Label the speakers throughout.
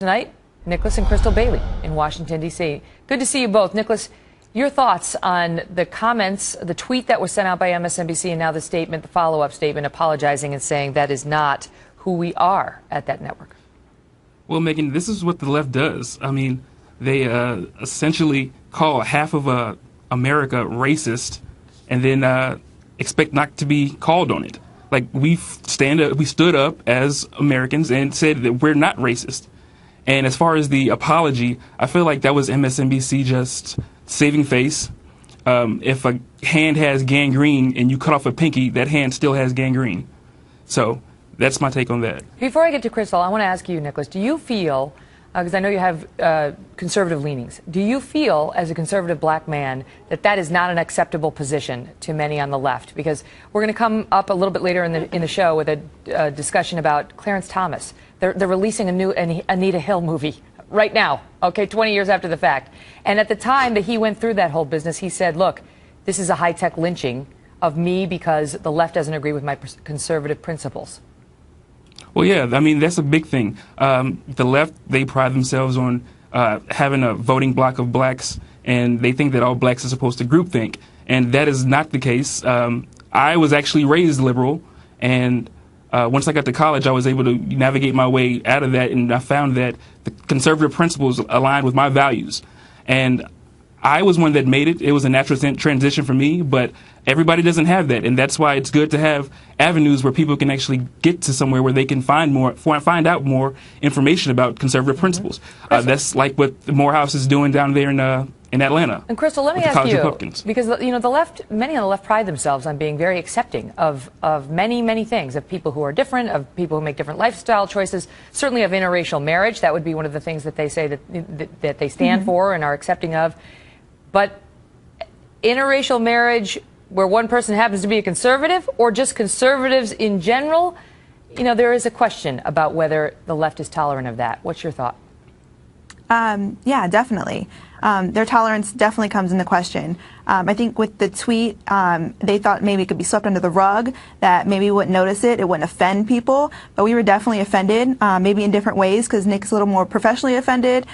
Speaker 1: Tonight, Nicholas and Crystal Bailey in Washington, D.C. Good to see you both. Nicholas, your thoughts on the comments, the tweet that was sent out by MSNBC, and now the statement, the follow-up statement, apologizing and saying that is not who we are at that network.
Speaker 2: Well, Megan, this is what the left does. I mean, they essentially call half of America racist and then expect not to be called on it. Like, we stood up as Americans and said that we're not racist. And as far as the apology, I feel like that was MSNBC just saving face. If a hand has gangrene and you cut off a pinky, that hand still has gangrene. So that's my take on that. Before
Speaker 1: I get to Crystal, I want to ask you, Nicholas, do you feel, because I know you have conservative leanings, do you feel as a conservative black man that that is not an acceptable position to many on the left? Because we're going to come up a little bit later in the show with a discussion about Clarence Thomas. They're releasing a new Anita Hill movie right now, okay, 20 years after the fact. And at the time that he went through that whole business, he said, look, this is a high-tech lynching of me because the left doesn't agree with my conservative principles.
Speaker 2: Well, yeah, I mean, that's a big thing. The left, they pride themselves on having a voting bloc of blacks, and they think that all blacks are supposed to groupthink. And that is not the case. I was actually raised liberal, and once I got to college, I was able to navigate my way out of that, and I found that the conservative principles aligned with my values. And I was one that made it. It was a natural transition for me, but everybody doesn't have that, and that's why it's good to have avenues where people can actually get to somewhere where they can find out more information about conservative principles. That's like what the Morehouse is doing down there in Atlanta.
Speaker 1: And Crystal, let me ask you, because you know the left, many on the left pride themselves on being very accepting of many things, of people who are different, of people who make different lifestyle choices, certainly of interracial marriage. That would be one of the things that they say that they stand for and are accepting of. But interracial marriage where one person happens to be a conservative, or just conservatives in general, you know, there is a question about whether the left is tolerant of that. What's your thought?
Speaker 3: Yeah, definitely. Their tolerance definitely comes into question. I think with the tweet, they thought maybe it could be swept under the rug, that maybe we wouldn't notice it, it wouldn't offend people, but we were definitely offended, maybe in different ways, because Nick's a little more professionally offended.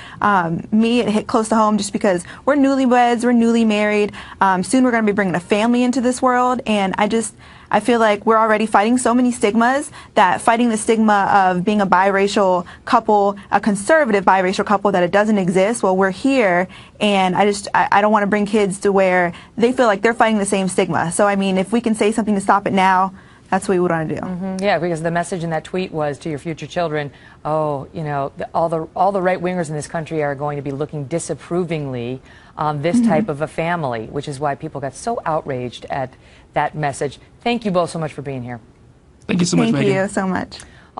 Speaker 3: Me, it hit close to home just because we're newlyweds, we're newly married, soon we're going to be bringing a family into this world, and I feel like we're already fighting so many stigmas that fighting the stigma of being a biracial couple, a conservative biracial couple, that it doesn't exist. Well, we're here, and I don't want to bring kids to where they feel like they're fighting the same stigma. So, I mean, if we can say something to stop it now, that's what we would want to do.
Speaker 1: Yeah, because the message in that tweet was to your future children, oh, you know, all the right-wingers in this country are going to be looking disapprovingly on this type of a family, which is why people got so outraged at that message. Thank you both so much for being here.
Speaker 2: Thank you so much, Megan.
Speaker 3: Thank you so much.